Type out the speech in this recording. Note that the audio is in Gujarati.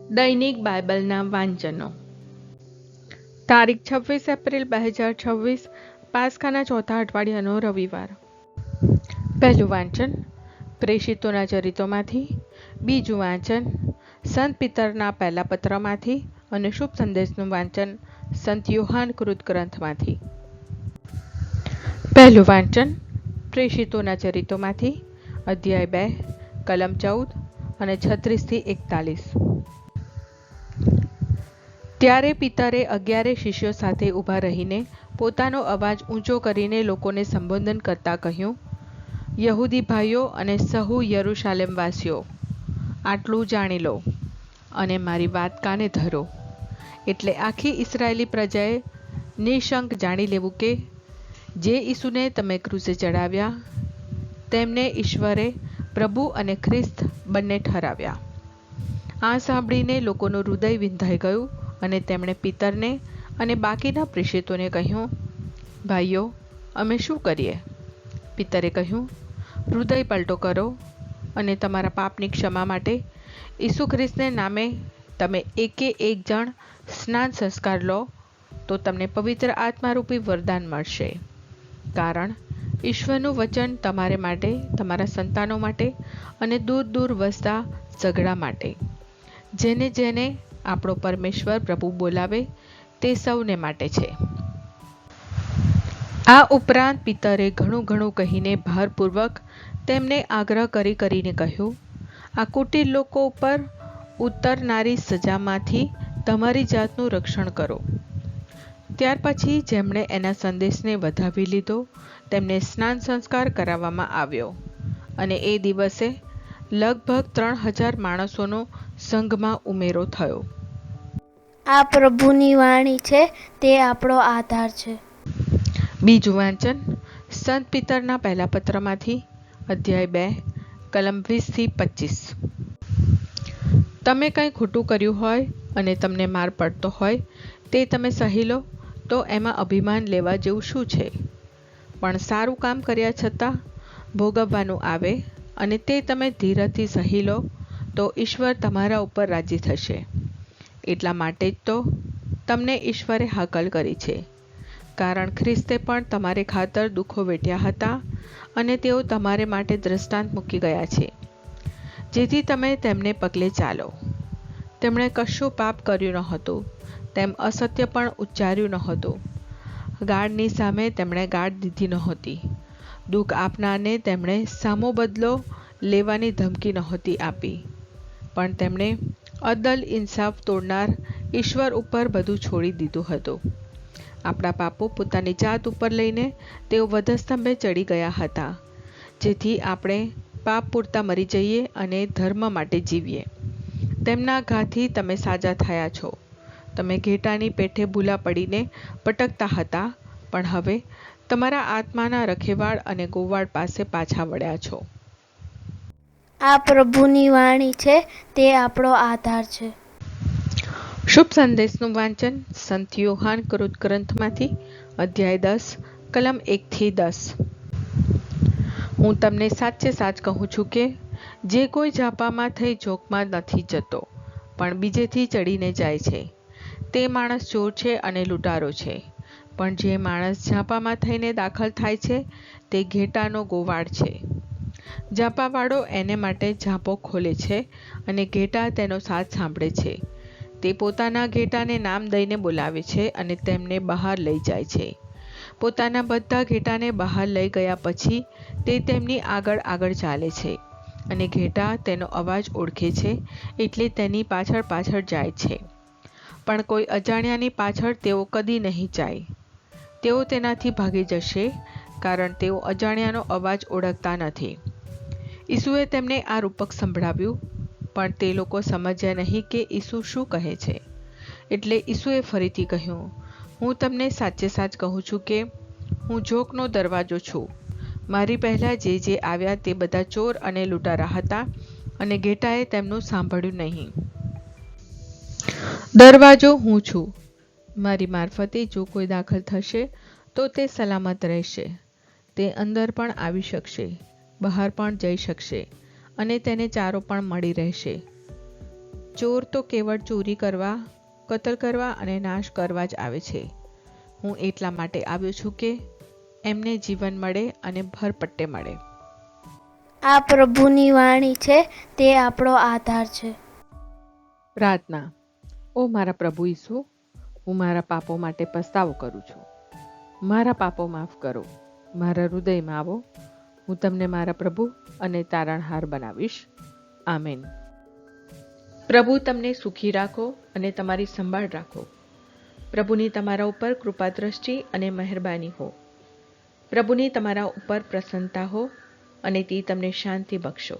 દૈનિક બાઇબલના વાંચનો. તારીખ 26 એપ્રિલ 2026, પાસખાના ચોથા અઠવાડિયાનો રવિવાર. પહેલું વાંચન પ્રેષિતોના ચરિત્રોમાંથી. બીજું વાંચન સંત પિતરના પહેલા પત્રમાંથી અને શુભ સંદેશનું વાંચન સંત યોહાન કૃત ગ્રંથમાંથી. પહેલું વાંચન પ્રેષિતોના ચરિત્રોમાંથી, અધ્યાય 2, કલમ 14 અને 36-41. ત્યારે પિતરે 11 શિષ્યો સાથે ઊભા રહીને પોતાનો અવાજ ઊંચો કરીને લોકોને સંબોધન કરતા કહ્યું, યહૂદી ભાઈઓ અને સહુ યરૂશાલેમવાસીઓ, આટલું જાણી લો અને મારી વાત કાને ધરો. એટલે આખી ઇસરાયેલી પ્રજાએ નિઃશંક જાણી લેવું કે જે ઈસુને તમે ક્રૂસે ચડાવ્યા તેમને ઈશ્વરે પ્રભુ અને ખ્રિસ્ત બંને ઠરાવ્યા. આ સાંભળીને લોકોનું હૃદય વિંધાઈ ગયું અને તેમણે પિતરને અને બાકીના પ્રેષિતોને કહ્યું, ભાઈઓ, અમે શું કરીએ? પિતરે કહ્યું, હૃદય પલટો કરો અને તમારા પાપની ક્ષમા માટે ઈસુ ખ્રિસ્તને નામે તમે એકે એક જણ સ્નાન સંસ્કાર લો તો તમને પવિત્ર આત્મારૂપી વરદાન મળશે. કારણ ઈશ્વરનું વચન તમારે માટે, તમારા સંતાનો માટે અને દૂર દૂર વસતા સઘળા માટે, જેને જેને આપણો પરમેશ્વર પ્રભુ બોલાવે તે સૌને માટે છે. આ ઉપરાંત પિતરે ઘણું કહીને ભારપૂર્વક તેમને આગ્રહ કરીને કહ્યું, આ કુટીર લોકો ઉપર ઉતરનારી સજામાંથી તમારી જાતનું રક્ષણ કરો. ત્યાર પછી જેમણે એના સંદેશને વધાવી લીધો તેમને સ્નાન સંસ્કાર કરાવવામાં આવ્યો અને એ દિવસે લગભગ 3000 માણસોનો સંઘમાં ઉમેરો થયો. આ પ્રભુની વાણી છે, તે આપણો આધાર છે. બીજું વાંચન સંત પિતરના પહેલા પત્રમાંથી, અધ્યાય 2, કલમ 20-25. તમે કંઈ ખોટું કર્યું હોય અને તમને માર પડતો હોય તે તમે સહી લો તો એમાં અભિમાન લેવા જેવું શું છે? પણ સારું કામ કર્યા છતાં ભોગવવાનું આવે અને તે તમે ધીરજથી સહી લો તો ઈશ્વર તમારા ઉપર રાજી થશે. એટલા માટે જ તો તમને ઈશ્વરે હાકલ કરી છે, કારણ ખ્રિસ્તે પણ તમારે ખાતર દુઃખો વેઠ્યા હતા અને તેઓ તમારે માટે દ્રષ્ટાંત મૂકી ગયા છે, જેથી તમે તેમને પગલે ચાલો. તેમણે કશું પાપ કર્યું નહોતું, તેમ અસત્ય પણ ઉચ્ચાર્યું નહોતું. ગાળની સામે તેમણે ગાળ દીધી નહોતી. દુઃખ આપનારને તેમણે સામો બદલો લેવાની ધમકી નહોતી આપી. પણ તેમણે અદલ ઇન્સાફ તોડનાર ઈશ્વર ઉપર બધું છોડી દીધું હતું. આપણા પાપો પોતાની જાત ઉપર લઈને તેઓ વધસ્તંભે ચડી ગયા હતા, જેથી આપણે પાપ પૂરતા મરી જઈએ અને ધર્મ માટે જીવીએ. તેમના ઘાથી તમે સાજા થયા છો. તમે ઘેટાની પેઠે ભૂલા પડીને ભટકતા હતા, પણ હવે તમારા આત્માના રખેવાળ અને ગોવાળ પાસે પાછા વળ્યા છો. આ પ્રભુની વાણી છે, તે આપણો આધાર છે. શુભ સંદેશનું વાંચન સંત યોહાન કૃત ગ્રંથમાંથી, અધ્યાય 10, કલમ 1-10. હું તમને સાચે સાચ કહું છું કે જે કોઈ ઝાપામાં થઈ જોખમાં નથી જતો, પણ બીજેથી ચડીને જાય છે, તે માણસ ચોર છે અને લૂંટારો છે. પણ જે માણસ ઝાપામાં થઈને દાખલ થાય છે તે ઘેટાનો ગોવાળ છે. ઝાપાવાળો એને માટે ઝાંપો ખોલે છે અને ઘેટા તેનો સાથ સાંભળે છે. તે પોતાના ઘેટાને નામ દઈને બોલાવે છે અને તેમને બહાર લઈ જાય છે. પોતાના બધા ઘેટાને બહાર લઈ ગયા પછી તે તેમની આગળ ચાલે છે અને ઘેટા તેનો અવાજ ઓળખે છે, એટલે તેની પાછળ જાય છે. પણ કોઈ અજાણ્યાની પાછળ તેઓ કદી નહીં જાય. તેઓ તેનાથી ભાગી જશે, કારણ તેઓ અજાણ્યાનો અવાજ ઓળખતા નથી. ઈસુએ તેમને આ રૂપક સંભળાવ્યું, પણ તે લોકો સમજ્યા નહીં કે ઈસુ શું કહે છે. એટલે ઈસુએ ફરીથી કહ્યું, હું તમને સાચે સાચ કહું છું કે હું ઝોકનો દરવાજો છું. મારી પહેલાં જે આવ્યા તે બધા ચોર અને લૂંટારા હતા અને ઘેટાએ તેમનું સાંભળ્યું નહીં. દરવાજો હું છું. મારી મારફતે જો કોઈ દાખલ થશે તો તે સલામત રહેશે. તે અંદર પણ આવી શકશે, બહાર પણ જઈ શકશે અને તેને ચારો પણ મળી રહેશે. ચોર તો કેવળ ચોરી કરવા, કતલ કરવા અને નાશ કરવા જ આવે છે. હું એટલા માટે આવ્યો છું કે એમને જીવન મળે અને ભરપટ્ટે મળે. આ પ્રભુની વાણી છે, તે આપણો આધાર છે. પ્રાર્થના. ઓ મારા પ્રભુ ઈસુ, હું મારા પાપો માટે પસ્તાવો કરું છું. મારા પાપો માફ કરો. મારા હૃદયમાં આવો. હું તમને મારા પ્રભુ અને તારણહાર બનાવીશ. આમેન. પ્રભુ તમને સુખી રાખો અને તમારી સંભાળ રાખો. પ્રભુની તમારા ઉપર કૃપા દ્રષ્ટિ અને મહેરબાની હો. પ્રભુની તમારા ઉપર પ્રસન્નતા હો અને તે તમને શાંતિ બક્ષો.